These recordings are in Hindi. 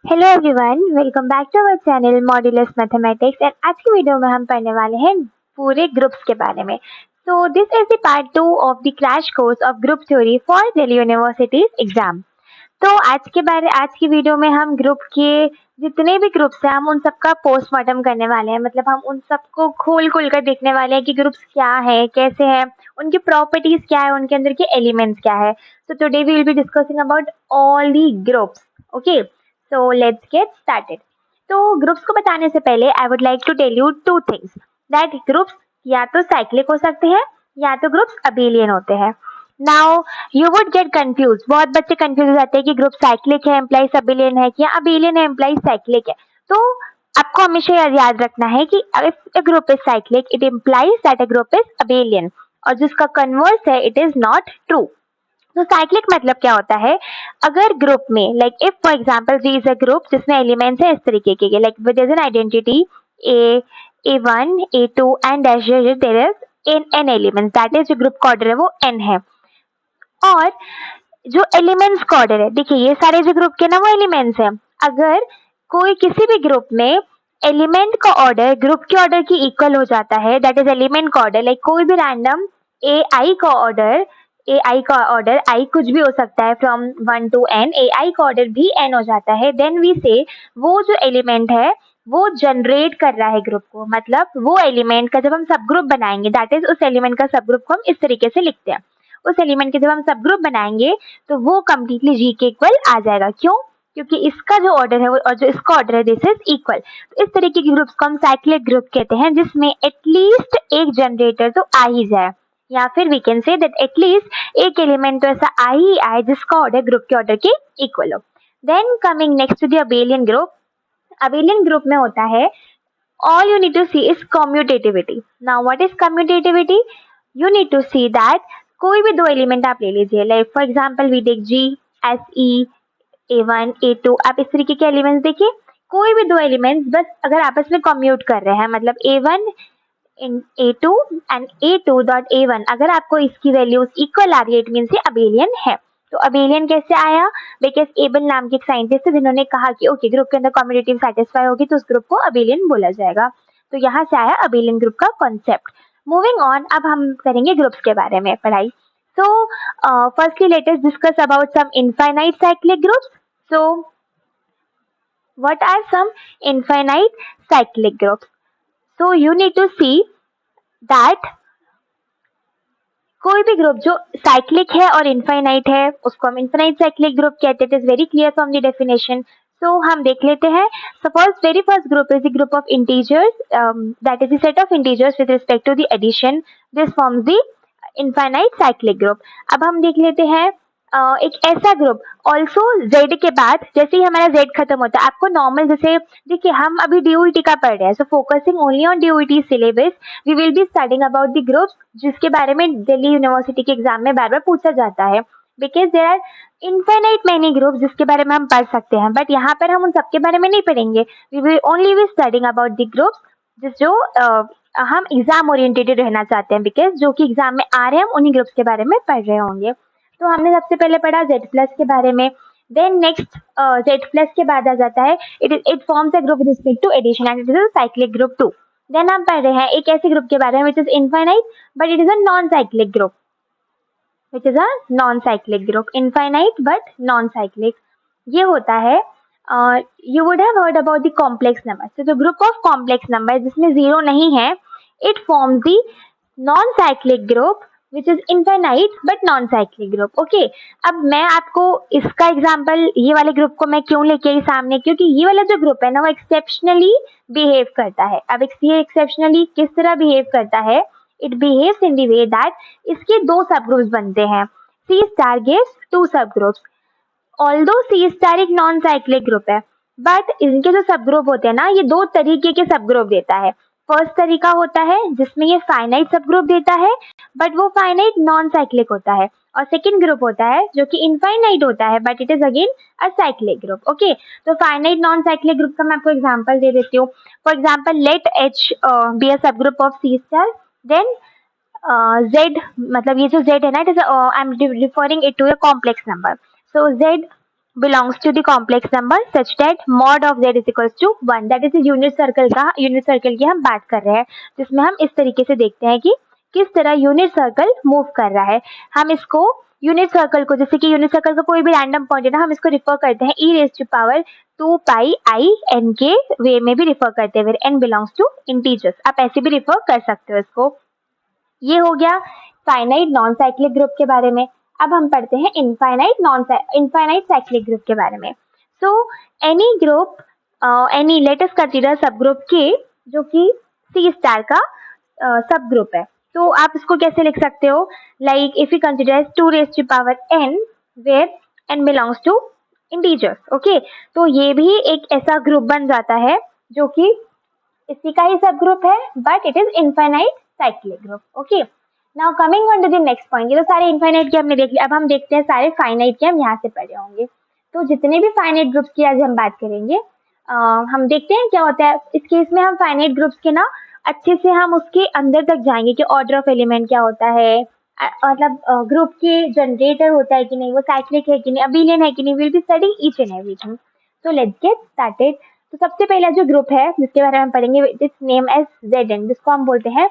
Hello everyone, welcome back to our channel modulus mathematics and आज की वीडियो में हम पढ़ने वाले हैं पूरे ग्रुप्स के बारे में। So this is the part 2 of the crash course of group theory for Delhi universities exam. तो आज की वीडियो में हम ग्रुप के जितने भी ग्रुप्स हैं हम उन सबका पोस्टमार्टम करने वाले हैं। मतलब हम उन सबको खोल खोल कर देखने वाले हैं कि ग्रुप्स क्या है, कैसे हैं, उनकी प्रॉपर्टीज क्या है, उनके अंदर के एलिमेंट्स क्या है। So today we will be discussing about all the groups. Okay, so let's get started. तो ग्रुप्स को बताने से पहले I would like to tell you two things that groups या तो साइक्लिक हो सकते हैं या तो ग्रुप्स अबेलियन होते हैं। Now you would get confuse, बहुत बच्चे कंफ्यूज हो जाते हैं कि ग्रुप साइक्लिक है एम्प्लाई अबेलियन है या अबेलियन है एम्प्लाई साइक्लिक है। तो आपको हमेशा याद रखना है कि if a group is cyclic it implies that a group is abelian, और जिसका कन्वर्स है इट इज नॉट ट्रू। तो साइक्लिक मतलब क्या होता है, अगर ग्रुप में like if for example the is a group जिसमें एलिमेंट्स है इस तरीके के like with is an identity A A1 A2 and dash there is an elements, that is जो ग्रुप का ऑर्डर है वो n है। और जो एलिमेंट्स का ऑर्डर है, देखिए ये सारे जो ग्रुप के ना वो एलिमेंट्स हैं। अगर कोई किसी भी ग्रुप में एलिमेंट का ऑर्डर ग्रुप के ऑर्डर की इक्वल हो जाता है, दैट इज एलिमेंट का ऑर्डर, लाइक कोई भी रैंडम ए आई का ऑर्डर आई कुछ भी हो सकता है फ्रॉम 1 to n, ए आई का ऑर्डर भी n हो जाता है, देन वी से वो जो एलिमेंट है वो जनरेट कर रहा है ग्रुप को। मतलब वो एलिमेंट का जब हम सब ग्रुप बनाएंगे, दैट इज उस एलिमेंट का सब ग्रुप को हम इस तरीके से लिखते हैं। उस एलिमेंट के जब हम सब ग्रुप बनाएंगे तो वो कम्प्लीटली जी के इक्वल आ जाएगा। क्यों? क्योंकि इसका जो ऑर्डर है और जो इसका ऑर्डर है दिस इज इक्वल। तो इस तरीके के ग्रुप्स को हम साइक्लिक ग्रुप कहते हैं जिसमें एटलीस्ट एक जनरेटर तो आ ही जाए, या फिर we can say that at least एक एलिमेंट तो ऐसा आ ही आए जिसका ऑर्डर ग्रुप के ऑर्डर के इक्वल हो। Then coming next to the abelian group. Abelian group में होता है all you need to see is commutativity. Now what is commutativity? You need to see that कोई भी दो एलिमेंट आप ले लीजिए, like for example we take G S E A1 A2, आप इस तरीके के एलिमेंट्स देखिए। कोई भी दो एलिमेंट्स बस अगर आपस में कम्यूट कर रहे हैं, मतलब A1 in A2 and A2 dot A1, अगर आपको इसकी वैल्यूज इक्वल आ रही है इट मीन ये अबेलियन है। तो अबेलियन कैसे आया? बिकॉज एबल नाम के एक साइंटिस्ट थे जिन्होंने कहा कि ओके ग्रुप के अंदर कम्यूटेटिव सेटिस्फाई होगी तो उस ग्रुप को अबेलियन बोला जाएगा। तो यहाँ से आया अबेलियन ग्रुप का कॉन्सेप्ट। मूविंग ऑन, अब हम करेंगे ग्रुप्स के बारे में पढ़ाई। So, firstly, let us discuss about some infinite cyclic groups. So, what are some infinite cyclic groups? So, you need to see that कोई भी ग्रुप जो साइक्लिक है और इनफाइनाइट है उसको हम इनफाइनाइट साइक्लिक ग्रुप कहते हैं। It is very clear from the definition. So हम देख लेते हैं। Suppose very first group is the group of integers, that is the set of integers with respect to the addition, this forms the infinite cyclic group. अब हम देख लेते हैं एक ऐसा ग्रुप ऑल्सो जेड के बाद जैसे ही हमारा जेड खत्म होता है, आपको नॉर्मल जैसे देखिए हम अभी डीओईटी का पढ़ रहे हैं, so focusing only on DOET syllabus we will be studying about the groups जिसके बारे में दिल्ली यूनिवर्सिटी के एग्जाम में बार बार पूछा जाता है। Because there are infinite many groups जिसके बारे में हम पढ़ सकते हैं, बट यहाँ पर हम उन सबके बारे में नहीं पढ़ेंगे। We will only be studying about the groups जिस जो हम एग्जाम ओरिएंटेड रहना चाहते हैं, बिकॉज जो कि एग्जाम में आ रहे हैं हम उन्हीं ग्रुप्स के बारे में पढ़ रहे होंगे। तो हमने सबसे पहले पढ़ा जेड प्लस के बारे में। देन नेक्स्ट जेड प्लस के बाद आ जाता है it forms a group with respect to addition and it is a cyclic group too. Then हम पढ़ रहे हैं एक ऐसे ग्रुप के बारे में which is infinite but it is a non cyclic group, which is a non cyclic group. Infinite but non cyclic ये होता है। You would have heard about the complex number. तो जो ग्रुप ऑफ कॉम्प्लेक्स नंबर जिसमें जीरो नहीं है it forms the non cyclic group which is infinite but non cyclic group. Okay, अब मैं आपको इसका एग्जांपल ये वाले ग्रुप को मैं क्यों लेके आई सामने, क्योंकि ये वाला जो ग्रुप है ना वो एक्सेप्शनली बिहेव करता है। अब ये एक्सेप्शनली किस तरह बिहेव करता है? It behaves in the way that इसके दो सब ग्रुप्स बनते हैं। सी स्टार गिव्स टू सब ग्रुप्स। ऑल्दो सी स्टार एक नॉन साइक्लिक ग्रुप है बट इनके जो सब ग्रुप होते हैं ना ये दो तरीके के सब ग्रुप देता है। फर्स्ट तरीका होता है जिसमें ये फाइनाइट सब ग्रुप देता है बट वो फाइनाइट नॉन साइक्लिक होता है, और सेकंड ग्रुप होता है जो कि इनफाइनाइट होता है but it is again a cyclic group. Okay, तो फाइनाइट नॉन साइक्लिक ग्रुप का मैं आपको एग्जांपल दे देती हूँ। For example let H be a subgroup of C star, then z, मतलब ये जो z है ना it is I am referring it to a complex number. So z belongs to the complex number such that mod of z is equals to 1. That is unit circle की हम बात कर रहे हैं, जिसमें हम इस तरीके से देखते हैं कि किस तरह यूनिट सर्कल मूव कर रहा है. हम इसको यूनिट सर्कल को, जैसे कि यूनिट सर्कल का कोई भी रैंडम पॉइंट है ना, हम इसको रिफर करते हैं e raised to power 2 pi I n के वे में भी रिफर करते हैं, n बिलोंग्स टू इंटीजर्स. आप ऐसे भी रिफर कर सकते हो इसको. ये हो गया फाइनाइट नॉन साइक्लिक ग्रुप के बारे में. अब हम पढ़ते हैं इनफाइनाइट साइक्लिक ग्रुप के बारे में. So any group, any let us consider सब ग्रुप के, जो कि सी स्टार का सब ग्रुप है. तो आप इसको कैसे लिख सकते हो, like if you consider 2 raised to power n where n belongs to integers. Okay, तो ये भी एक ऐसा ग्रुप बन जाता है जो कि इसी का ही सब ग्रुप है, but it is infinite cyclic group. Okay, now coming on to the next point. ये तो सारे इनफाइनाइट के हमने देख लिया. अब हम देखते हैं सारे फाइनाइट के हम यहाँ से पढ़े होंगे. तो जितने भी फाइनाइट ग्रुप्स की आज हम बात करेंगे, हम देखते हैं क्या होता है इस केस में. हम फाइनाइट ग्रुप्स के ना अच्छे से हम उसके अंदर तक जाएंगे कि ऑर्डर ऑफ एलिमेंट क्या होता है, मतलब ग्रुप के जनरेटर होता है कि नहीं, वो साइक्लिक है कि नहीं, अबेलियन है कि नहीं. Will be study each and everything. So let's get started. तो सबसे पहला जो ग्रुप है जिसके बारे में हम पढ़ेंगे, इट्स नेम एज Zn, जिसको हम बोलते हैं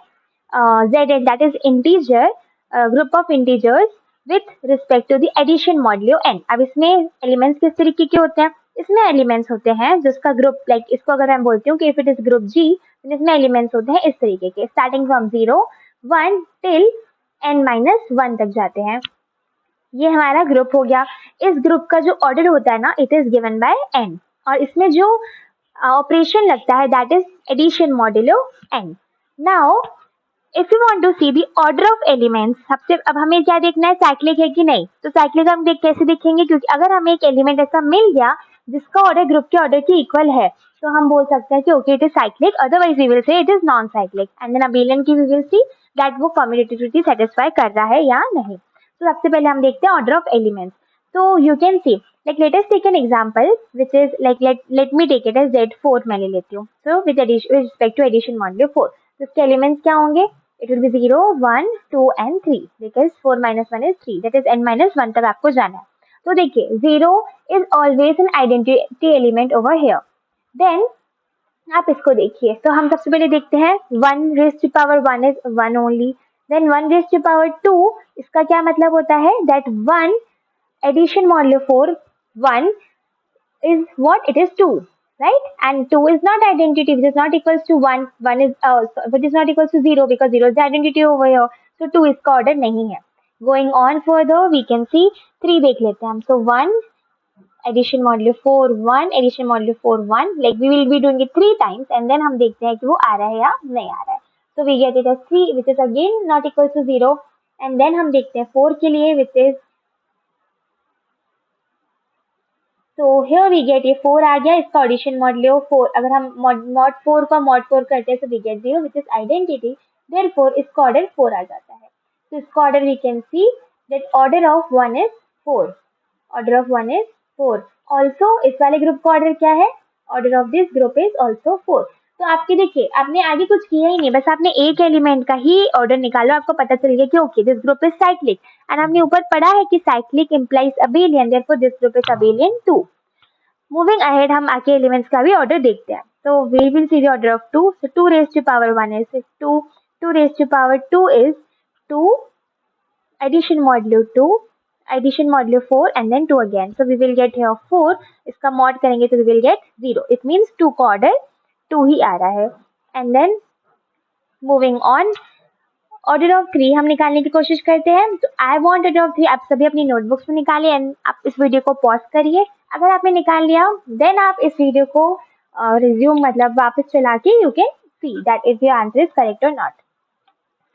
Zn, that is integer, group of integers with respect to the addition modulo n. अब इसमें एलिमेंट्स किस तरीके के होते हैं, इसमें एलिमेंट्स होते हैं जिसका ग्रुप, लाइक इसको अगर मैं बोलती हूँ कि if it is group G, तो इसमें एलिमेंट्स होते हैं इस तरीके के, स्टार्टिंग फ्रॉम 0 1 टिल n-1 तक जाते हैं. ये हमारा ग्रुप हो गया. इस ग्रुप का जो ऑर्डर होता है ना, it is given by n, और इसमें जो ऑपरेशन लगता है that is addition modulo n. Now if you want to see the order of elements, सबसे अब हमें क्या देखना है, साइक्लिक है कि नहीं. तो साइक्लिक हम कैसे देखेंगे, क्योंकि अगर हमें एक एलिमेंट ऐसा मिल गया जिसका ऑर्डर ग्रुप के ऑर्डर के इक्वल है, तो हम बोल सकते हैं कि okay it is cyclic, otherwise we will say it is non cyclic. And then abelian की वी विल सी दैट वो कम्यूटेटिविटी सेटिस्फाई कर रहा है या नहीं. तो सबसे पहले हम देखते हैं ऑर्डर ऑफ एलिमेंट्स. तो you can C, like let us take an example which is like let me take it as Z4 मैं ले लेती हूँ. So with respect to addition modulo 4, तो इसके एलिमेंट्स क्या होंगे, it will be 0 1 2 and 3 because 4 minus 1 is 3, that is n-1 तक आपको जाना है. तो देखिए 0 is always an identity element over here. Then आप इसको देखिए, तो हम सबसे पहले देखते हैं 1 raised to power 1 is 1 only. Then 1 raised to power 2, इसका क्या मतलब होता है, that 1 addition modulo 4 1 is what, it is 2, right? And 2 is not identity, which is not equals to 1 is which is not equals to 0 because 0 is the identity over here. So 2 इसका order नहीं है. Going on further we can see 3 देख लेते हैं हम. So 1 addition modulo 4 1 addition modulo 4 1, like we will be doing it 3 times and then हम देखते हैं कि वो आ रहा है या नहीं आ रहा है. So we get it as 3 which is again not equals to 0, and then हम देखते हैं 4 के लिए which is, तो here we get ये 4 आ गया, इसका ऑडिशन मॉड्यूलो 4, अगर हम मॉड 4 का मॉड 4 करते हैं तो we get 0 which is identity, therefore इसका ऑर्डर 4 आ जाता है. तो इसका order we can see that order of 1 is 4, order of 1 is 4. Also इस वाले ग्रुप का ऑर्डर क्या है, order of this group is also 4. तो आपके देखिए आपने आगे कुछ किया ही नहीं, बस आपने एक एलिमेंट का ही ऑर्डर निकाला, आपको पता चल गया कि okay this group is cyclic. And हमने ऊपर पढ़ा है कि cyclic implies abelian, therefore this group is abelian 2. Moving ahead हम आगे एलिमेंट्स का भी ऑर्डर देखते हैं. तो we will see the order of 2. So 2 raised to power 1 is 2, 2 raised to power 2 is 2, addition modulo 2, addition modulo 4 and then 2 again. So we will get here 4, इसका mod करेंगे तो we will get 0. It means 2 का ऑर्डर 2 ही आ रहा है. And then moving on, order of 3 हम निकालने की कोशिश करते हैं. तो आई वांट ऑर्डर ऑफ 3 आप सभी अपनी नोटबुक्स में निकालिए एंड आप इस वीडियो को पॉज करिए. अगर आपने निकाल लिया देन आप इस वीडियो को रिज्यूम मतलब वापस चला के you can see that if your answer is correct or not.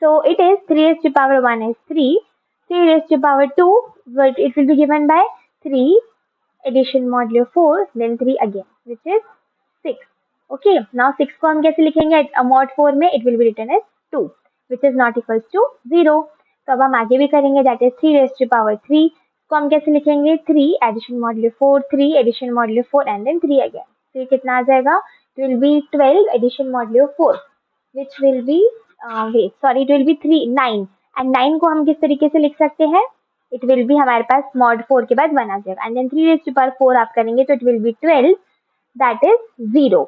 So it is 3 raised to power 1 is 3, 3 raised to power 2, but it will be given by 3 addition modulo 4 then 3 again which is 6. Okay, now 6 को हम कैसे लिखेंगे, mod 4 में it will be written as 2 which is not equals to 0. तो अब हम आगे भी करेंगे, that is 3 raised to power 3 को हम कैसे लिखेंगे, 3 addition modulo 4 3 addition modulo 4 and then 3 again. तो ये कितना आ जाएगा, it will be 12 addition modulo 4 which will be it will be 9 and 9 को हम किस तरीके से लिख सकते हैं, इट विल बी हमारे पास mod 4 के बाद 1 आ जाएगा and then 3 raise to power 4 आप करेंगे तो it will be 12 that is 0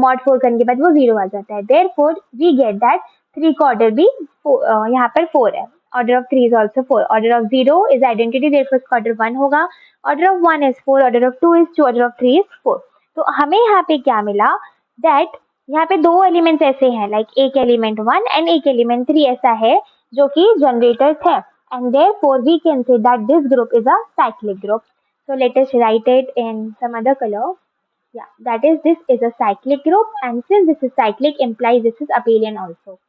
mod 4 करने के बाद वो 0 आ जाता है therefore we get that 3 का ऑर्डर भी यहाँ पर 4 है order of 3 is also 4 order of 0 is identity therefore इसका order 1 होगा order of 1 is 4 order of 2 is 2 order of 3 is 4 तो हमें यहाँ पे क्या मिला that यहाँ पे दो एलिमेंट्स ऐसे हैं लाइक एक एलिमेंट 1 एंड एक एलिमेंट 3 ऐसा है जो कि जनरेटर्स है and therefore we can say that this group is a cyclic group. So let us write it in some other color. Yeah, that is this is a cyclic group and since this is cyclic implies this is abelian also.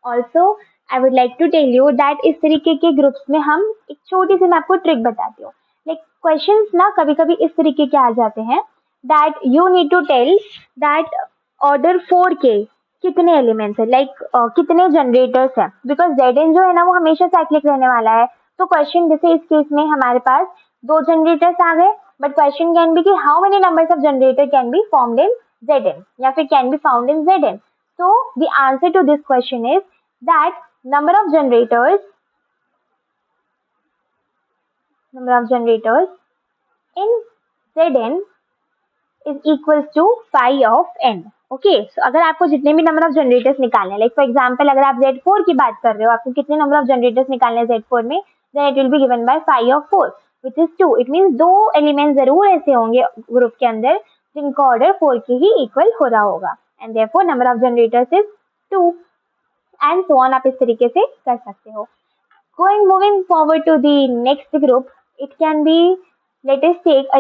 Also, I would like to tell you that इस तरीके के ग्रुप्स में हम एक छोटी सी मैं आपको ट्रिक बताती हूँ लाइक क्वेश्चंस ना कभी कभी इस तरीके के आ जाते हैं that you need to tell that order 4 के कितने एलिमेंट्स है लाइक कितने जनरेटर्स हैं बिकॉज Zn जो है ना वो हमेशा साइक्लिक रहने वाला है तो क्वेश्चन जैसे इस केस में हमारे पास 2 जनरेटर्स आ गए बट क्वेश्चन कैन बी कि how many numbers of generator can be formed in Zn या फिर can be found in Zn so the answer to this question is that number of generators in Zn is equals to phi of n. Okay so अगर आपको जितने भी नंबर ऑफ जनरेटर्स निकालने हैं लाइक फॉर एग्जांपल अगर आप Z4 की बात कर रहे हो आपको कितने नंबर ऑफ जनरेटर्स निकालने हैं Z4 में then it will be given by phi of 4 which is 2 it means दो एलिमेंट्स जरूर ऐसे होंगे ग्रुप के अंदर जिनका ऑर्डर 4 के ही इक्वल हो रहा होगा and therefore number of generators is 2 and so on आप इस तरीके से कर सकते हो moving forward to the next group it can be let us take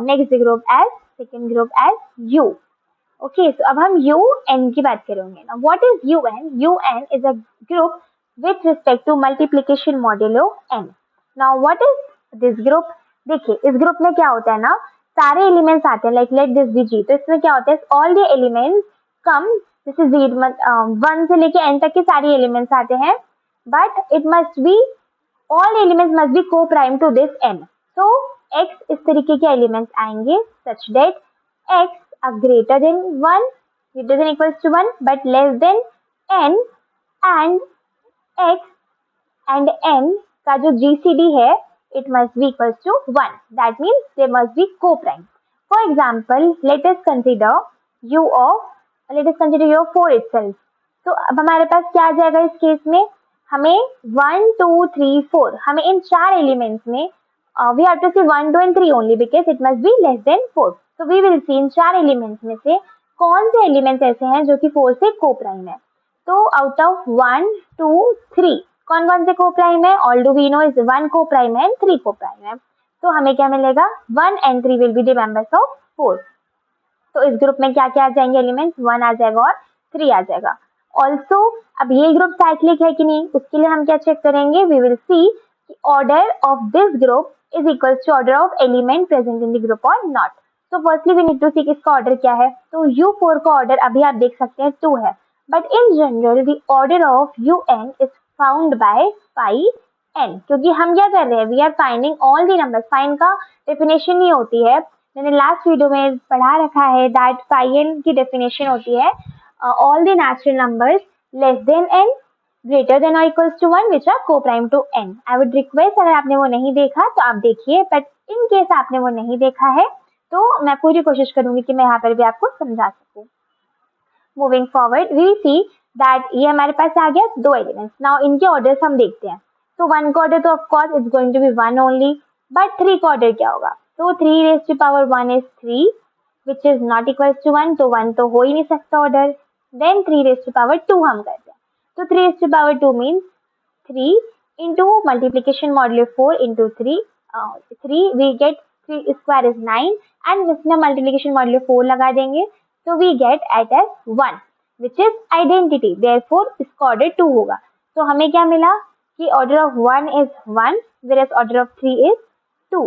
next group as second group as U. Okay, so अब हम UN की बात करेंगे ना what is UN? UN is a group with respect to multiplication modulo n. Now what is this group? देखिए इस ग्रुप में क्या होता है ना सारे एलिमेंट्स आते हैं like let this be G तो इसमें क्या होता है all the elements come this is 1 से लेके n तक के सारे एलिमेंट्स आते हैं but it must be all elements must be co-prime to this n. So x इस तरीके के एलिमेंट्स आएंगे such that x are greater than 1, greater than equals to 1 but less than n and x and n का जो GCD है it must be equals to 1. That means they must be co-prime. For example, let us consider u of 4 itself. तो अब हमारे पास क्या आ जाएगा इस केस में हमें 1 2 3 4 हमें इन चार एलिमेंट्स में we have to see 1 2 and 3 only because it must be less than 4. So we will see इन चार एलिमेंट्स में से कौन से एलिमेंट्स ऐसे हैं जो कि 4 से को-प्राइम है तो आउट ऑफ 1 2 3 कौन कौन से को-प्राइम है all do we know is 1 coprime है एंड 3 को-प्राइम है तो हमें क्या मिलेगा 1 and 3 will be the members of 4. तो इस ग्रुप में क्या क्या आ जाएंगे एलिमेंट्स 1 आ जाएगा और 3 आ जाएगा ऑल्सो अब ये ग्रुप साइक्लिक है कि नहीं उसके लिए हम क्या चेक करेंगे we will see order of this group is equal to order of element present in the group और नॉट तो firstly we need to see इसका ऑर्डर क्या है तो U4 का ऑर्डर अभी आप देख सकते हैं 2 है but in general the order of UN is found by phi n क्योंकि हम क्या कर रहे हैं we are finding all the numbers find का डेफिनेशन ही होती है मैंने लास्ट वीडियो में पढ़ा रखा है दैट phi n की डेफिनेशन होती है all the natural numbers less than n greater than or equals to 1 which are co-prime to n. I would request अगर आपने वो नहीं देखा तो आप देखिए बट इन केस आपने वो नहीं देखा है तो मैं पूरी कोशिश करूंगी कि मैं यहाँ पर भी आपको समझा सकूं. Moving forward we see that ये हमारे पास आ गया दो एलिमेंट्स नाउ इनके ऑर्डर्स हम देखते हैं तो 1 का ऑर्डर तो of course it's going to be 1 only but 3 का ऑर्डर क्या होगा तो 3 raised to power 1 is 3 which is not equals to 1 तो 1 तो हो ही नहीं सकता order then 3 raised to power 2 हम करते हैं तो 3 raised to power 2 means 3 into multiplication modulo 4 into 3 we get 3 square is 9 and इसमें multiplication modulo 4 लगा देंगे तो we get at as 1 which is identity therefore इसका ऑर्डर 2 होगा तो हमें क्या मिला कि order of 1 is 1 whereas order of 3 is 2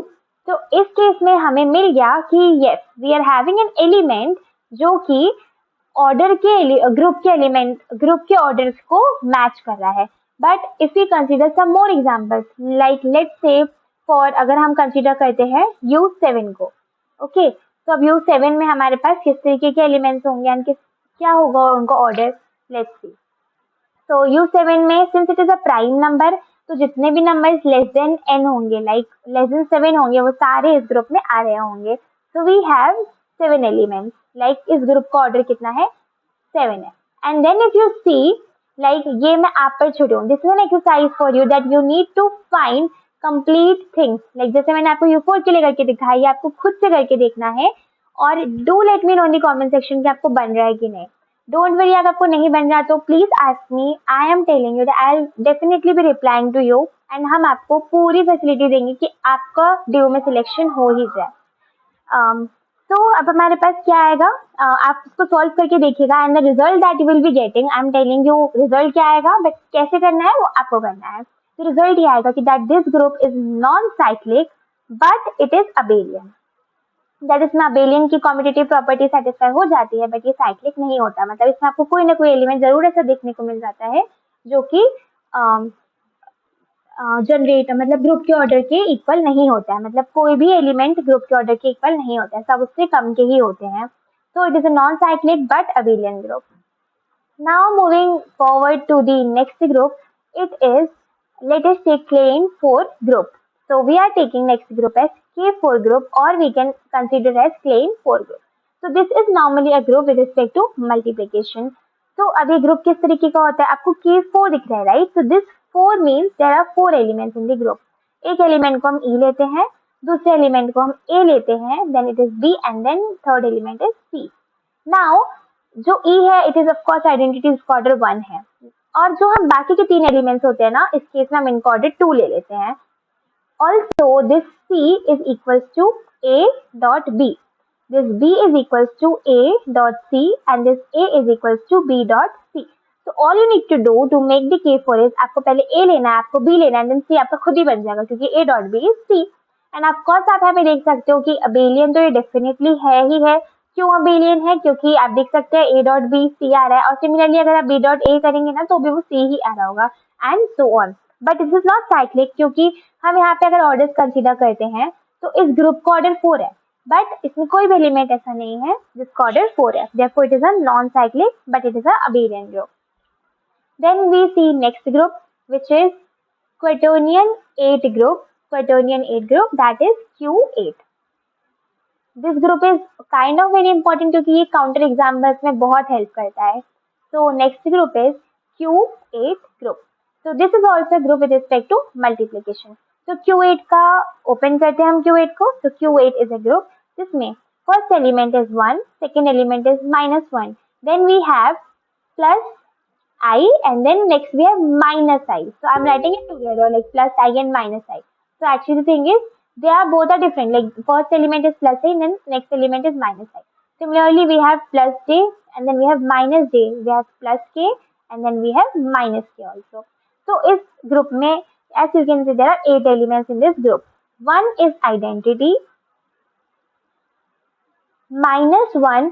तो इस केस में हमें मिल गया कि yes we are having an element जो कि ऑर्डर के ग्रुप के ऑर्डर्स को मैच कर रहा है but if you consider some more examples like let's say for अगर हम कंसीडर करते हैं U7 को ओके तो अब U7 में हमारे पास किस तरीके के एलिमेंट्स होंगे एंड क्या होगा उनका ऑर्डर लेट्स सी तो U7 में since it is a prime number तो जितने भी नंबर्स लेस देन n होंगे, लाइक लेस देन 7 होंगे, वो सारे इस ग्रुप में आ रहे होंगे. तो वी हैव 7 एलिमेंट्स. लाइक इस ग्रुप का ऑर्डर कितना है? 7 है. And then if you see, like ये मैं आप पर छोड़ हूँ. This is an exercise for you that you need to find complete things. Like जैसे मैंने आपको U4 के लिए करके दिखाया, ये आपको खुद से करके देखना है. और do let me know in the comment section कि आपको बन रहा है कि नहीं. डोंट वरी, अगर आपको नहीं बन रहा तो please ask me. I am telling you that I will definitely be replying to you. And हम आपको पूरी फैसिलिटी देंगे कि आपका ड्यू में सिलेक्शन हो ही जाए. तो अब हमारे पास क्या आएगा? आप इसको सॉल्व करके देखिएगा and the result that you will be getting, I am telling you result क्या आएगा, बट कैसे करना है वो आपको करना है. तो रिजल्ट ये आएगा कि that this group is non cyclic but it is abelian. That इसमें अबेलियन की कॉम्पिटिटिव प्रॉपर्टी सेटिस्फाई हो जाती है, बट ये साइक्लिक नहीं होता. मतलब इसमें आपको कोई ना कोई एलिमेंट जरूर ऐसा देखने को मिल जाता है जो कि जनरेट मतलब ग्रुप के ऑर्डर के इक्वल नहीं होता है. मतलब कोई भी एलिमेंट ग्रुप के ऑर्डर के इक्वल नहीं होता है, सब उससे कम के ही होते हैं. So it is a non-cyclic but abelian group. Now moving forward to the next group, it is, let us take Klein 4 group. So we are taking next group as K4 group, or we can consider as Klein 4 group. So this is normally a group with respect to multiplication. तो अब ये ग्रुप किस तरीके का होता है? आपको K4 दिख रहा है, right? So this 4 means there are 4 elements in the group. एक एलिमेंट को हम E लेते हैं, दूसरे एलिमेंट को हम A लेते हैं, then it is B and then third element is C. Now जो E है it is of course identity इसका ऑर्डर 1 है. और जो हम बाकी के 3 एलिमेंट्स होते हैं ना, इस केस में हम इनका ऑर्डर 2 ले लेते हैं. Also this C is equals to A dot B. This B is equals to A dot C and this A is equals to B dot C. So all you need to do to make the K4 is आपको पहले A लेना है, आपको B लेना है, then C आपका खुद ही बन जाएगा क्योंकि A dot B is C. And of course आप यहाँ पे देख सकते हो कि abelian तो ये definitely है ही है. क्यों abelian है? क्योंकि आप देख सकते हैं A dot B C आ रहा है, और similarly अगर आप B dot A करेंगे ना तो भी वो C ही आ रहा होगा, and so on. But this is not cyclic क्योंकि हम यहाँ पे अगर ऑर्डर कंसीडर करते हैं तो इस ग्रुप का ऑर्डर 4 है, बट इसमें कोई भी एलिमेंट ऐसा नहीं है जिसका ऑर्डर 4 है. Therefore, it is a non-cyclic, but it is a abelian group. Then we see next group, which is quaternion 8 group. Quaternion 8 group, that is Q8. This group is kind of very important क्योंकि ये काउंटर एग्जाम्पल्स में बहुत हेल्प करता है. So next group is Q8 group. So this is also a group with respect to multiplication. तो Q8 का ओपन करते हैं हम Q8 को. तो Q8 is a group जिसमें first element is 1, second element is -1, then we have plus I and then next we have minus I. So I'm writing it together like plus I and minus I. So actually the thing is they are both are different, like first element is plus I and then next element is minus I. Similarly we have plus J and then we have minus J, we have plus K and then we have minus K also. So इस ग्रुप में as you can see there are 8 elements in this group. One is identity. -1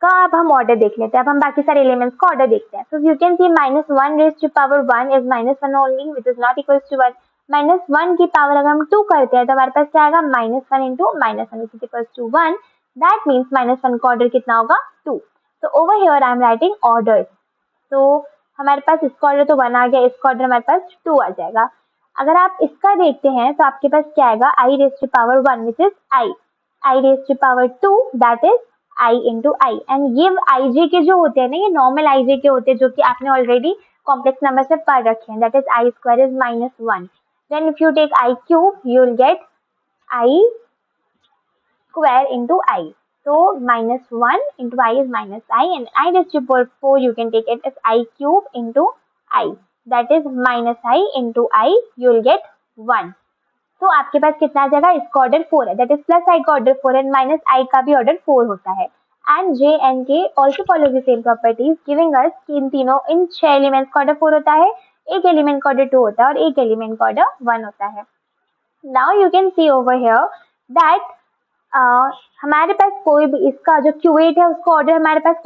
का अब हम ऑर्डर देख लेते हैं. अब हम बाकी सारे एलिमेंट्स का ऑर्डर देखते हैं. So you can see -1 raised to power 1 is -1 only, which is not equals to 1. -1 की पावर अगर हम 2 करते हैं तो हमारे पास क्या आएगा? -1 into -1 which is equals to 1. That means -1 का ऑर्डर कितना होगा? 2. So over here I am writing orders. So हमारे पास इसका ऑर्डर तो 1 आ गया, इसका ऑर्डर हमारे पास 2 आ जाएगा. अगर आप इसका देखते हैं तो आपके पास क्या आएगा? I raised to power 1 which is I raised to power 2 that is I into I. And ये IJ के जो होते हैं ना, ये नॉर्मल IJ के होते हैं जो कि आपने ऑलरेडी कॉम्प्लेक्स नंबर से पढ़ रखे हैं. That is I square is -1. Then if you take I cube, you will get I square into I. So -1 into I is -I and I raised to power 4 you can take it as I cube into I. That is -I into I, you will get 1. तो आपके पास कितना आ जाएगा? इसका ऑर्डर 4 है, दैट इज प्लस आई का ऑर्डर 4 है, माइनस आई का भी ऑर्डर 4 होता है. एंड जे एंड के also follow the same properties giving us कि इन तीनों इन 6 एलिमेंट्स का ऑर्डर 4 होता है, एक एलिमेंट का ऑर्डर 2 होता है और एक एलिमेंट का ऑर्डर 1 होता है. Now you can C over here that हमारे पास कोई भी इसका जो Q8 है उसका ऑर्डर हमारे पास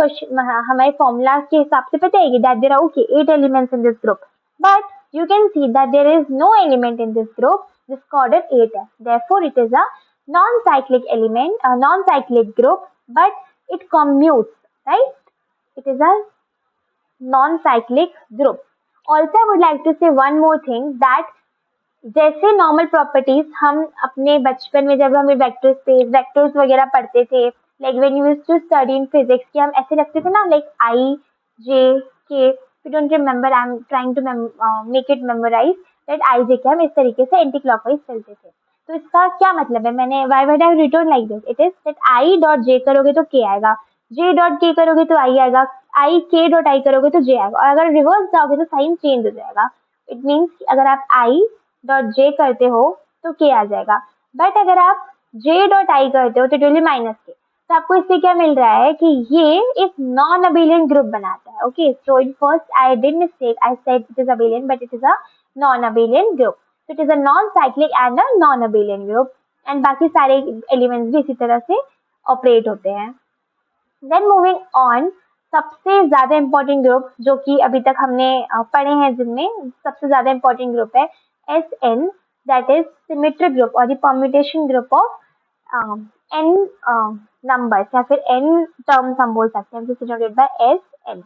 हमारे फॉर्मूला के हिसाब से पता है कि that there are okay 8 elements in this group, but you can see that there is no element in this group जिसका ऑर्डर 8 है. Therefore it is a non-cyclic element, a non-cyclic group, but it commutes, right? It is a non-cyclic group. Also I would like to say one more thing that जैसे नॉर्मल प्रॉपर्टीज हम अपने बचपन में जब हम वेक्टर स्पेस वेक्टर्स वगैरह पढ़ते थे, like when you used to study in physics, कि हम ऐसे रखते थे ना, like I J K, you don't remember, I am trying to make it memorize that I J K हम इस तरीके से एंटी क्लॉकवाइज चलते थे। तो इसका क्या मतलब है, मैंने why would I return like this, it is that I dot J करोगे तो के आएगा, जे डॉट के करोगे तो आई आएगा, आई के डॉट आई करोगे तो जे आएगा, और अगर रिवर्स जाओगे तो साइन चेंज हो जाएगा। इट मीन्स अगर आप आई डॉट जे करते हो तो के आ जाएगा, बट अगर आप जे डॉट आई करते हो तो इट विल बी माइनस के। तो आपको इससे क्या मिल रहा है कि ये एक नॉन अबेलियन ग्रुप बनाता है। Okay, so in first I did mistake, I said it is abelian but it is a non abelian group. So it is a non-cyclic and a non-abelian group, and बाकी सारे एलिमेंट्स भी इसी तरह से ऑपरेट होते हैं। देन मूविंग ऑन, सबसे ज्यादा इम्पोर्टेंट ग्रुप जो कि अभी तक हमने पढ़े हैं, जिनमें सबसे ज्यादा इम्पोर्टेंट ग्रुप है SN, that is symmetric group और the permutation group of n numbers, या फिर n टर्म्स हम बोल सकते हैं, डिनोटेड बाय SN।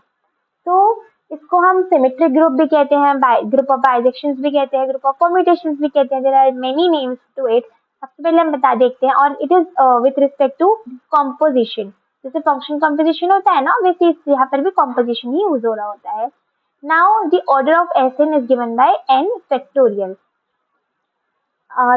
तो इसको हम सिमेट्रिक ग्रुप भी कहते हैं, ग्रुप ऑफ बाइजेक्शंस भी कहते हैं, ग्रुप ऑफ परम्यूटेशंस भी कहते हैं, there are many names to it. सबसे पहले हम बता देखते हैं, और it is with respect to composition, जैसे फंक्शन कॉम्पोजिशन होता है ना, वैसे यहाँ पर भी कॉम्पोजिशन ही यूज हो रहा होता है। Now the order of N is given by n factorial.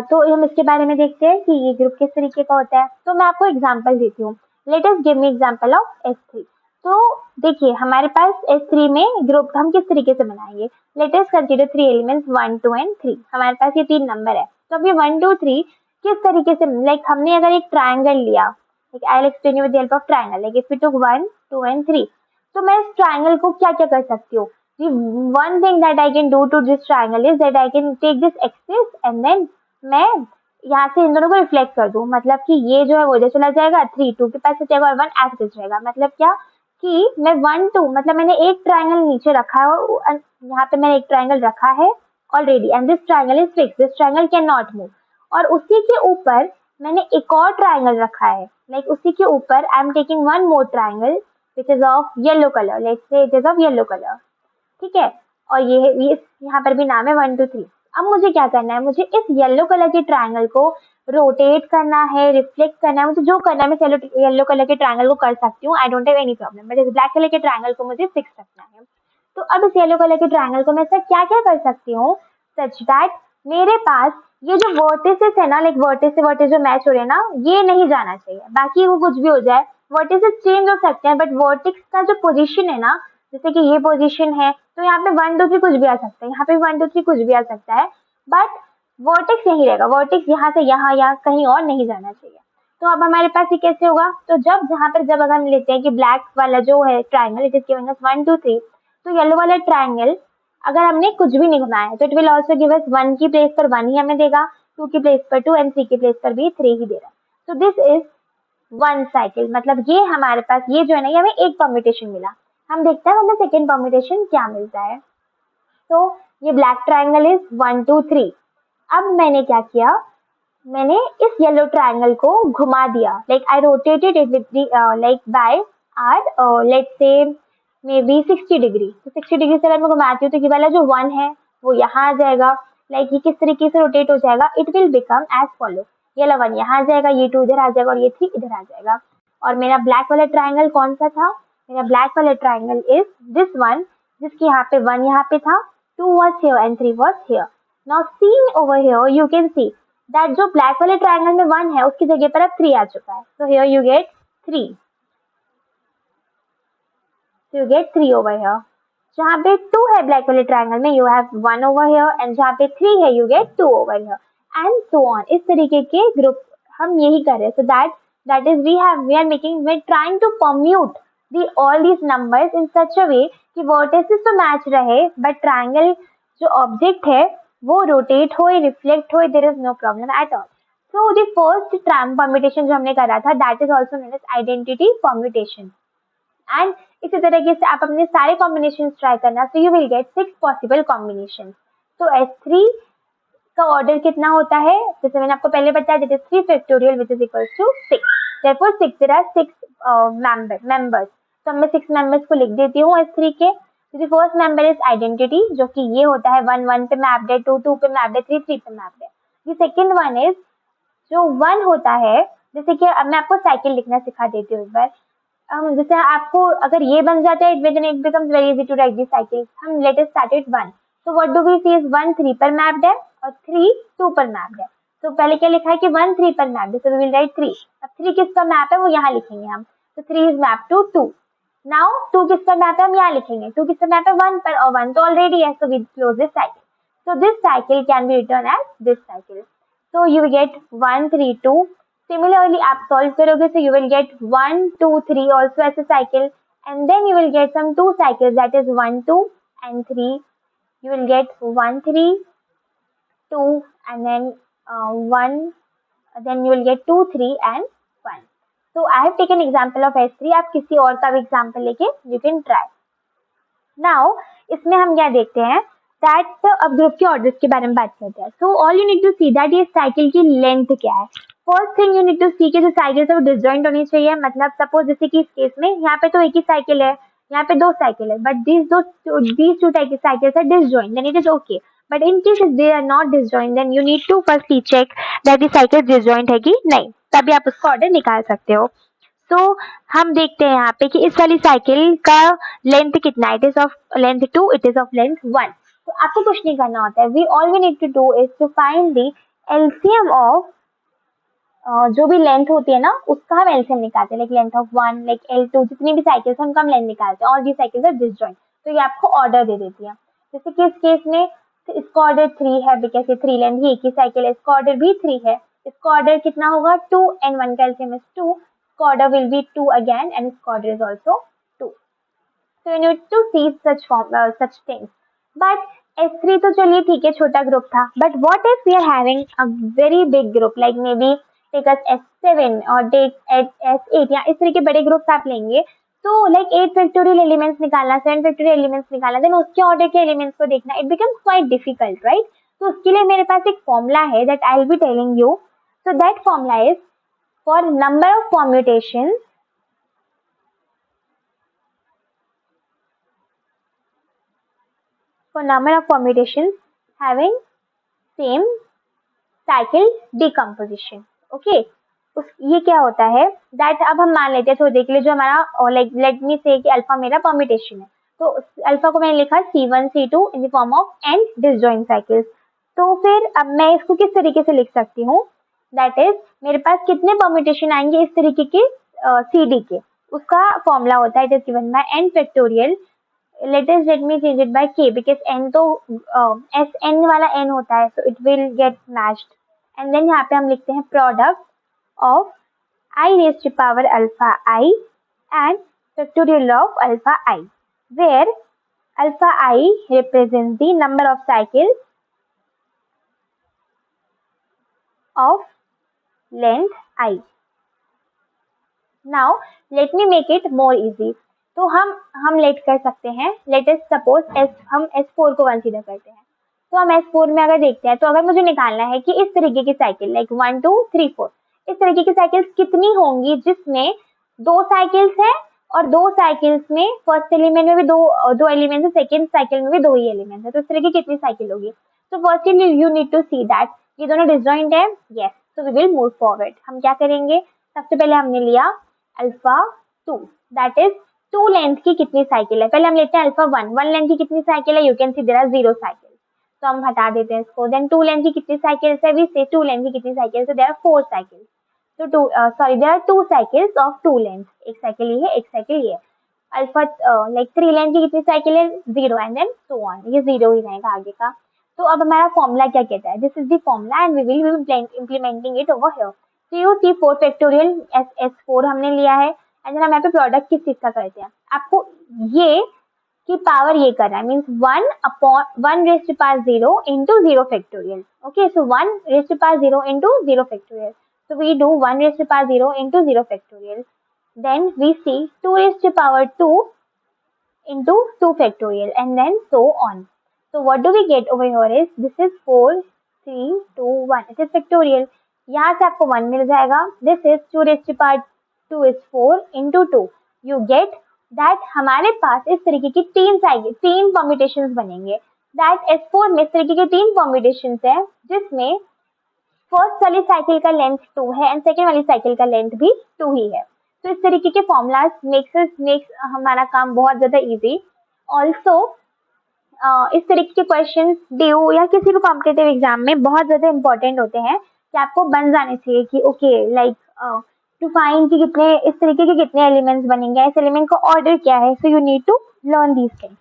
तो हम इसके बारे में देखते हैं कि ये ग्रुप किस तरीके का होता है। तो मैं आपको एग्जांपल देती हूँ, let us give me example of S3। तो देखिए हमारे पास S3 में ग्रुप हम किस तरीके से बनाएंगे, let us consider 3 elements 1 2 and 3। हमारे पास ये 3 नंबर है, तो अब ये 1 2 3 किस तरीके से, लाइक हमने अगर एक ट्राइंगल लिया, like I will explain you with the help of triangle, like if we took 1 2 and 3, तो मैं इस ट्राइंगल को क्या क्या कर सकती हूँ। The one thing that I can do to this triangle is that I can take this axis and then मैं यहाँ से इन दोनों को रिफ्लेक्ट कर दूं, मतलब कि ये जो है वो इधर चला जाएगा, 3 2 के पास जाएगा और 1 एक्सिस रहेगा। मतलब क्या कि मैं 1 2, मतलब मैंने एक ट्राइंगल नीचे रखा है और यहाँ पे मैंने एक ट्राइंगल रखा है already, and this triangle is fix, this triangle can not move. और उसी के ऊपर मैंने एक और ट्राइंगल रखा है, लाइक उसी के ऊपर I am taking one more triangle which is of yellow colour, let's say it is of yellow colour, ठीक है। और ये यहाँ पर भी नाम है 1 2 3। अब मुझे क्या करना है, मुझे इस येलो कलर के ट्रायंगल को रोटेट करना है, रिफ्लेक्ट करना है, मुझे जो करना है मैं येलो कलर के ट्रायंगल को कर सकती हूँ, I don't have any problem, but इस ब्लैक कलर के ट्रायंगल को मुझे फिक्स रखना है। तो अब इस येलो कलर के ट्रायंगल को मैं ऐसा क्या क्या कर सकती हूँ, सच दैट मेरे पास ये जो वर्टिसेस है ना, लाइक वर्टिस से वर्टिस जो मैच हो रहे हैं ना, ये नहीं जाना चाहिए, बाकी वो कुछ भी हो जाए, वर्टिसेस चेंज हो सकते हैं, बट वर्टिक्स का जो पोजीशन है ना, जैसे कि ये पोजीशन है, तो यहाँ पे 1 2 3 कुछ भी आ सकता है, यहाँ पे 1 2 3 कुछ भी आ सकता है, बट वर्टेक्स यही रहेगा, वर्टेक्स यहाँ से यहाँ या कहीं और नहीं जाना चाहिए। तो अब हमारे पास ये कैसे होगा, तो जब अगर हम लेते हैं कि ब्लैक वाला जो है triangle, it is giving us 1 2 3, तो येलो वाला ट्राइंगल अगर हमने कुछ भी नहीं घुमाया तो it will also give us 1 की प्लेस पर 1 ही हमें देगा, 2 की प्लेस पर 2 एंड 3 की प्लेस पर भी 3 ही दे रहा है। तो दिस इज वन साइकिल, मतलब ये हमारे पास ये जो है ना, ये हमें एक परम्यूटेशन मिला। हम देखते हैं हमें सेकेंड परम्यूटेशन क्या मिलता है। तो ये ब्लैक ट्राइंगल इज 1 2 3। अब मैंने क्या किया, मैंने इस येलो ट्राइंगल को घुमा दिया, like I rotated it with like by R let's say may be 60 degree. तो 60 डिग्री से अगर मैं घुमाती हूँ तो ये वाला जो 1 है वो यहाँ आ जाएगा, लाइक ये किस तरीके से रोटेट हो जाएगा, it will become as follow, ये वाला 1 यहाँ आ जाएगा, ये 2 इधर आ जाएगा और ये 3 इधर आ जाएगा। और मेरा ब्लैक वाला ट्राइंगल कौन सा था, मेरा ब्लैक वाला ट्राइंगल इज दिस वन, जिसके यहाँ पे 1 यहाँ पे था, 2 was here and 3 was here. Now seen over here you can see that जो ब्लैक वाले ट्राइंगल में 1 है उसकी जगह पर अब 3 आ चुका है, so here you get 3, so you get 3 over here। जहाँ पे 2 है ब्लैक वाले ट्राइंगल में you have 1 over here, and जहाँ पे 3 है you get 2 over here and so on। इस तरीके के ग्रुप हम यही कर रहे हैं, so that is we are trying to permute all these numbers in such a way कि vertices तो मैच रहे but triangle जो ऑब्जेक्ट है वो रोटेट हो, रिफ्लेक्ट हो, there is no problem at all. So the first permutation जो हमने करा था that is also known as identity permutation. And इसी तरीके से आप अपने सारे कॉम्बिनेशन ट्राई करना, so you will get 6 possible combination. तो S3 का ऑर्डर कितना होता है, जैसे मैंने आपको पहले बताया, that is 3 factorial which is equals to 6। Therefore 6 there are 6 members, तो मैं 6 मेंबर्स को लिख देती हूँ S3 के। तो the first member is identity, जो कि ये होता है 1 1 पे मैप्ड है, 2 2 पे मैप्ड है, 3 3 पे मैप्ड है। द सेकंड वन इज जो 1 होता है, जैसे कि अब मैं आपको साइकिल लिखना सिखा देती हूँ एक बार। जैसे आपको अगर ये बन जाता है, it becomes very easy to write this cycle. हम let us start with 1। So what do we see is 1 3 पर मैप्ड है और 3 2 पर मैप्ड है। तो पहले क्या लिखा है कि 1 3 पर मैप्ड है, सो वी विल राइट 3। अब 3 किस पर मैप है वो यहाँ लिखेंगे हम, तो 3 इज मैप टू 2। नाउ 2 किस पर मैप है हम यहाँ लिखेंगे, 2 किस पर मैप है 1 पर, और 1 तो ऑलरेडी है, so we close this cycle. So this cycle can be written as this cycle. So you will get 1 3 2. Similarly, आप solve करोगे, so you will get 1 2 3 also as a cycle, and then you will get some 2 cycles, that is 1 2 and 3. You will get 1 3 2 and then 1. Then you will get 2 3 and 1. So I have taken example of S3. आप किसी और का भी example लेके you can try. नाउ इसमें हम क्या देखते हैं दैट अब ग्रुप के ऑर्डर्स के बारे में बात करते हैं। So all you need to see that ये साइकिल की लेंथ क्या है। First thing you need to see कि जो साइकिल है वो डिसजॉइंट होनी चाहिए। मतलब सपोज जैसे कि इस केस में यहाँ पे तो एक ही साइकिल है, यहाँ पे 2 साइकिल है, but these two cycles are disjoint, then it is okay. But in case if they are not disjoint, then you need to firstly check that the cycle disjoint है कि नहीं, तभी आप उसका ऑर्डर निकाल सकते हो। तो हम देखते हैं यहाँ पे कि इस वाली साइकिल का लेंथ कितना है, it is of length 2, it is of length 1। तो आपको कुछ नहीं करना होता है, we all we need to do is to find the LCM of जो भी लेंथ होती है ना उसका हम एलसीएम निकालते हैं, like length of 1, like L2, जितनी भी साइकिल्स हैं उनका हम लेंथ निकालते हैं, और दी साइकिल्स आर डिसजॉइंट, तो ये आपको ऑर्डर दे देती है। जैसे कि इस केस में इसका ऑर्डर 3 है, बिकॉज ये 3 लेंथ ही एक ही साइकिल है, इसका ऑर्डर भी 3 है। इसका ऑर्डर कितना होगा 2 and 1 का LCM is 2, order will be 2 again and its order is also 2. So you need to see such things. But S3 तो चलिए ठीक है, छोटा ग्रुप था, but what if we are having a very big group, like maybe take us S7 or take S8 या इस तरह के बड़े ग्रुप्स आप लेंगे, तो like 8 factorial elements निकालना, 7 factorial elements निकालना, then उसके ऑर्डर के एलिमेंट्स को देखना, it becomes quite difficult, right? तो उसके लिए मेरे पास एक फॉर्मूला है that I'll be telling you. So that formula is for number of permutations having same cycle decomposition. Okay, ये क्या होता है दैट अब हम मान लेते हैं थोड़ी देर के लिए, जो हमारा लाइक लेट मी से कि अल्फा मेरा परम्यूटेशन है, तो अल्फा को मैंने लिखा C1 C2 in the form of n disjoint cycles. तो फिर अब मैं इसको किस तरीके से लिख सकती हूँ, दैट इज मेरे पास कितने परम्यूटेशन आएंगे इस तरीके के CD के, उसका फॉर्मूला होता है it is given by n factorial. let me change it by k because n तो s n वाला n होता है, so it will get matched, and then यहाँ पे हम लिखते हैं product of I raised to power alpha I and factorial of alpha I, where alpha I represents the number of cycles of length I. Now let me make it more easy. तो हम लेट कर सकते हैं, लेट अस सपोज हम S4 को कंसीडर करते हैं। तो हम S4 में अगर देखते हैं, तो अगर मुझे निकालना है कि इस तरीके की साइकिल लाइक 1 2 3 4 इस तरीके की साइकिल्स कितनी होंगी जिसमें 2 साइकिल्स हैं और 2 साइकिल्स में फर्स्ट एलिमेंट में भी दो एलिमेंट्स है, सेकेंड साइकिल में भी 2 ही एलिमेंट्स है, तो इस तरह की कितनी साइकिल होगी। तो firstly you need to see that ये दोनों डिसजॉइंट है, yes, so we will move forward. हम क्या करेंगे, सबसे पहले हमने लिया अल्फा 2, दैट इज 2 लेंथ की कितनी साइकिल है, पहले हम लेते हैं अल्फा 1 लेंथ की कितनी साइकिल है, you can see there are 0 cycle, तो हम हटा देते हैं इसको। देन 2 लेंथ की कितनी साइकिल्स है, वी से 2 लेंथ की कितनी साइकिल्स है, देयर आर 4 साइकिल्स, तो there are 2 cycles of 2 length, एक साइकिल ये है एक साइकिल ये है। अल्फा लाइक 3 लेंथ की कितनी साइकिल है, 0 एंड देन सो ऑन, ये 0 ही रहेगा आगे का। तो अब हमारा फॉर्मूला क्या कहता है, this is the formula and we will be implementing it over here. तो यू सी 4 फैक्टोरियल S4 हमने लिया है, एंड देन हम यहाँ पे प्रोडक्ट किस चीज का करते हैं, आपको ये की पावर ये करना है, means 1 raised to power 0 into 0 factorial. Okay, so 1 raised to power 0 into 0 factorial. So we do 1 raised to power 0 into 0 factorial. Then we see 2 raised to power 2 into 2 factorial and then so on. So what do we get over here is this is 4 3 2 1, it is factorial. यहाँ से आपको 1 मिल जाएगा, this is 2 raised to power 2 is 4 into 2, you get that हमारे पास इस तरीके की तीन परम्यूटेशंस बनेंगे। दैट S4 में इस तरीके के तीन परम्यूटेशंस हैं जिसमें फर्स्ट वाली साइकिल का लेंथ 2 है एंड सेकेंड वाली साइकिल का लेंथ भी 2 ही है। तो इस तरीके के फॉर्मूलाज मेक्स हमारा काम बहुत ज्यादा इजी। ऑल्सो इस तरीके के क्वेश्चंस ड्यू या किसी भी कॉम्पिटेटिव एग्जाम में बहुत ज्यादा इंपॉर्टेंट होते हैं कि आपको बन जाने चाहिए कि ओके लाइक टू फाइंड कि कितने इस तरीके के कितने एलिमेंट्स बनेंगे, इस एलिमेंट का ऑर्डर क्या है, so you need to learn these things.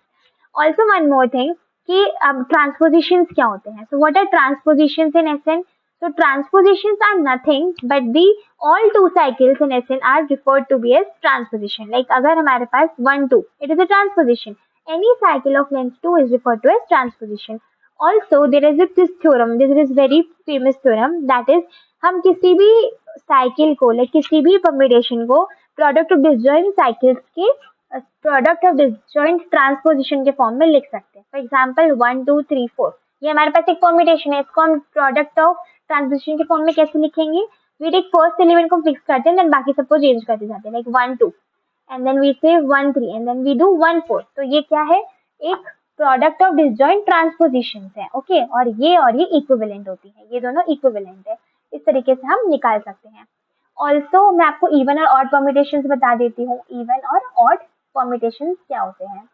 Also one more thing कि अब ट्रांसपोजिशंस क्या होते हैं। So what are transpositions in SN? So transpositions are nothing but the all two cycles in SN are referred to be as transposition. Like अगर हमारे पास 1 2 it is a transposition. Any cycle of length 2 is referred to as transposition. Also there is this theorem, this is very famous theorem, that is हम किसी भी साइकिल को like किसी भी permutation को product of disjoint cycles के प्रोडक्ट ऑफ डिसजॉइंट ट्रांसपोजिशन के फॉर्म में लिख सकते हैं। फॉर एग्जांपल 1 2 3 4 ये हमारे पास एक परम्यूटेशन है, इसको हम प्रोडक्ट ऑफ ट्रांसपोजिशन के फॉर्म में कैसे लिखेंगे? वी टेक फर्स्ट एलिमेंट को फिक्स करते हैं देन बाकी सबको चेंज करते जाते हैं, लाइक 1 2 एंड देन वी से 1 3 एंड देन वी डू 1 4। तो ये क्या है? एक प्रोडक्ट ऑफ डिसजॉइंट ट्रांसपोजिशंस है। ओके, और ये इक्विवेलेंट होती है, ये दोनों इक्विवेलेंट है। इस तरीके से हम निकाल सकते हैं। ऑल्सो मैं आपको इवन और ऑड परम्यूटेशंस बता देती हूँ। इवन और ऑड परम्यूटेशंस क्या होते हैं?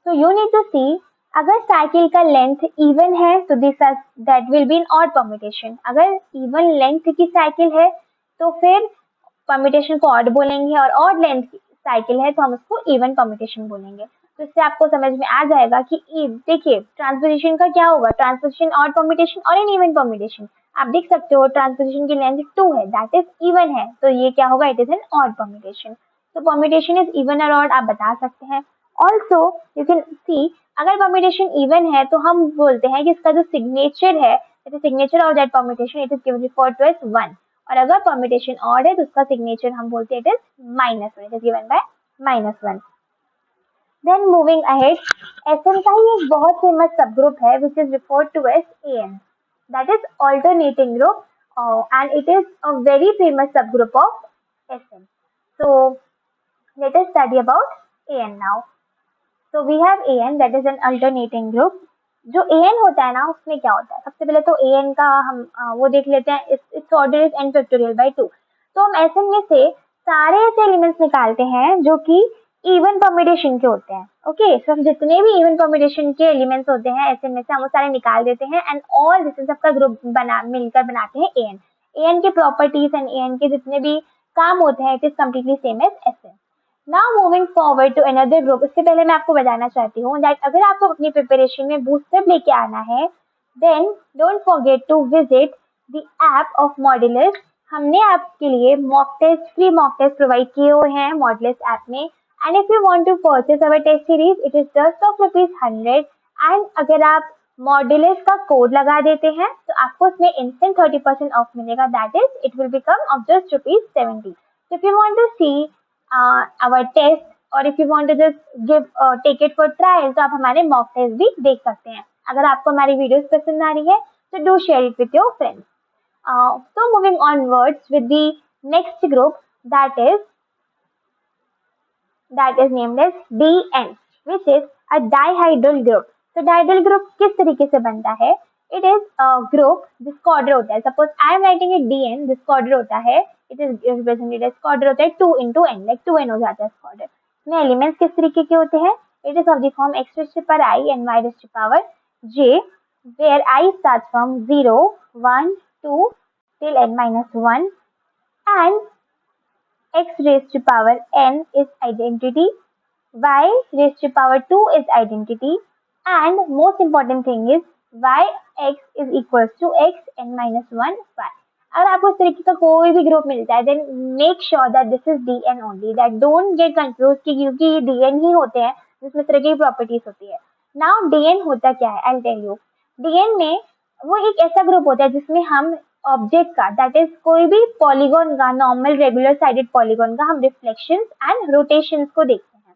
तो यू नीड टू सी, अगर साइकिल का लेंथ इवन है तो that will be in odd permutation. अगर इवन लेंथ की साइकिल है तो फिर परम्यूटेशन को ऑड बोलेंगे, और ऑड लेंथ की साइकिल है तो हम उसको इवन परम्यूटेशन बोलेंगे। तो इससे आपको समझ में आ जाएगा कि देखिए ट्रांसपोजिशन का क्या होगा, ट्रांसपोजिशन ऑड परम्यूटेशन और इन इवन परम्यूटेशन। आप देख सकते हो ट्रांसपोजिशन की लेंथ 2 है, दैट इज इवन है, तो ये क्या होगा? It is an odd permutation. तो परम्यूटेशन इज इवन और ऑड आप बता सकते हैं। ऑल्सो यू कैन सी, अगर परम्यूटेशन इवन है तो हम बोलते हैं कि इसका जो सिग्नेचर है, signature of that permutation it is given referred to as 1। और अगर परम्यूटेशन ऑड है तो उसका सिग्नेचर हम बोलते हैं it is -1, it is given by -1। Then moving ahead, SN का ही एक बहुत फेमस सब ग्रुप है which is referred to as AN, that is alternating group, and it is a very famous subgroup of SN. So let us study about AN now. So we have AN, that is an alternating group. जो AN होता है ना, उसमें क्या होता है? सबसे पहले तो AN का हम वो देख लेते हैं। It's order is n factorial by 2। तो हम SN में से सारे ऐसे एलिमेंट्स निकालते हैं जो कि इवन परम्यूटेशन के होते हैं। ओके, सो हम जितने भी इवन परम्यूटेशन के एलिमेंट्स होते हैं SN में से हम वो सारे निकाल देते हैं एंड ऑल दिस सबका ग्रुप मिलकर बनाते हैं AN। AN के प्रॉपर्टीज एंड AN के जितने भी काम होते हैं it is completely same as SN। Now moving forward to another group, उससे पहले मैं आपको बताना चाहती हूँ दैट अगर आपको अपनी प्रिपरेशन में बूस्टअप लेके आना है then don't forget to visit the app of Modulus. हमने आपके लिए mock test, free mock test provide किए हुए हैं मॉड्यूलस ऐप में। And if you want to purchase our test series it is just of ₹100। And अगर आप मॉड्यूलस का कोड लगा देते हैं तो आपको उसमें इंस्टेंट 30% ऑफ मिलेगा, that is it will become of just ₹70। So if you want to see our test or if you want to just take it for trial तो आप हमारे mock test भी देख सकते हैं। अगर आपको हमारी वीडियोस पसंद आ रही है तो do share it with your friends. So moving onwards with the next group that is named as DN, which is a dihedral group. तो dihedral group किस तरीके से बनता है? It is a group जिसका ऑर्डर होता है, suppose I am writing a DN जिसका ऑर्डर होता है it is represented as, इसका ऑर्डर होता है 2 into n, like 2n हो जाता है इसका ऑर्डर। इसमें एलिमेंट्स किस तरीके के होते हैं? It is of the form x raised to power I and y raised to power j, where I starts from 0, 1, 2 till n minus 1 and x raised to power n is identity, y raised to power 2 is identity, and most important thing is yx is equals to x n minus 1 y. अगर आपको इस तरीके का कोई भी ग्रुप मिलता है then make sure that this is DN only, that don't get confuse क्योंकि ये DN ही होते हैं जिसमें इस तरह की प्रॉपर्टीज होती है। नाउ DN होता क्या है? I will tell you. DN में वो एक ऐसा ग्रुप होता है जिसमें हम ऑब्जेक्ट का, दैट इज कोई भी पॉलीगॉन का, नॉर्मल रेगुलर साइडेड पॉलीगॉन का हम रिफ्लेक्शंस एंड रोटेशंस को देखते हैं।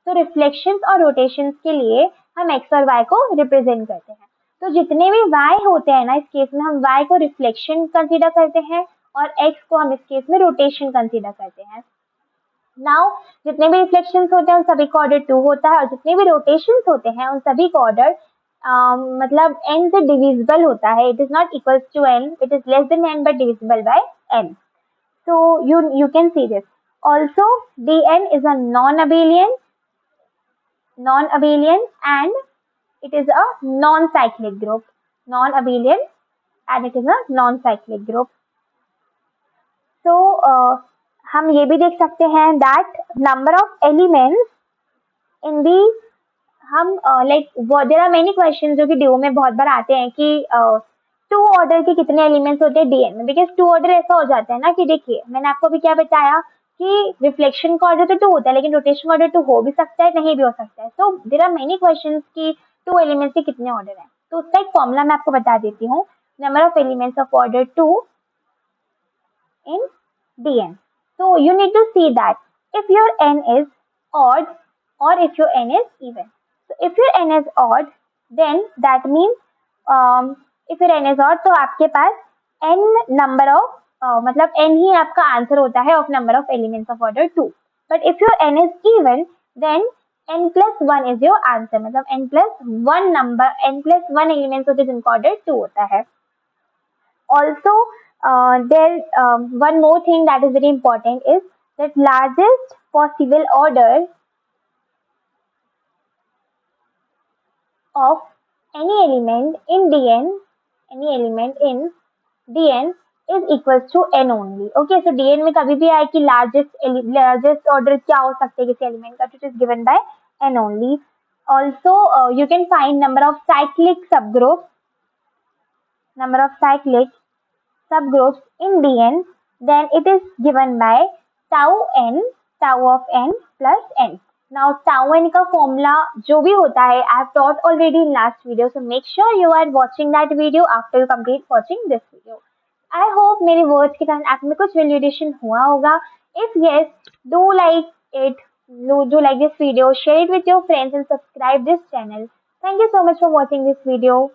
तो रिफ्लेक्शंस और रोटेशंस के लिए हम x और y को रिप्रेजेंट करते हैं। तो जितने भी y होते हैं ना, इस केस में हम y को रिफ्लेक्शन कंसीडर करते हैं और x को हम इस केस में रोटेशन कंसीडर करते हैं। नाउ जितने भी रिफ्लेक्शंस होते हैं उन सभी का ऑर्डर 2 होता है और जितने भी रोटेशंस होते हैं उन सभी का ऑर्डर मतलब n से डिविजिबल होता है। It is not equals to n, it is less than n but divisible by n। So you can see this. Also, dn is a non-abelian and it is a non-cyclic group. Non-abelian and it is a non-cyclic group. So हम ये भी देख सकते हैं that number of elements in the हम like there are many questions जो कि DO में बहुत बार आते हैं कि टू ऑर्डर के कितने एलिमेंट्स होते हैं डीएन में। बिकॉज टू ऑर्डर ऐसा हो जाता है ना कि देखिए मैंने आपको अभी क्या बताया कि रिफ्लेक्शन का ऑर्डर तो टू होता है लेकिन रोटेशन का ऑर्डर टू हो भी सकता है नहीं भी हो सकता है। So there are many questions कि टू एलिमेंट्स के कितने ऑर्डर हैं, तो उसका एक फॉर्मूला मैं आपको बता देती हूँ। Number of elements of order two in dn. So you need to see that if your n is odd or if your n is even. So if your n is odd, then that means if your n is odd तो आपके पास n number of मतलब n ही आपका आंसर होता है of number of elements of order 2. But if your n is even, then n plus 1 is your answer. मतलब n plus 1 number, n plus 1 elements होते हैं जिनका order 2 होता है। Also, there one more thing that is very important is that largest possible order of any element in Dn is equals to n only. Okay, so Dn में कभी भी आए कि largest order क्या हो सकते हैं किसी element का, which is given by n only. Also, you can find number of cyclic subgroups in Dn, then it is given by tau of n plus n. Now tau n का formula जो भी होता है I have taught already in last video, so make sure you are watching that video after you complete watching this video. I hope मेरे words के कारण आप में कुछ validation हुआ होगा. If yes, do like it, do like this video, share it with your friends and subscribe this channel. Thank you so much for watching this video.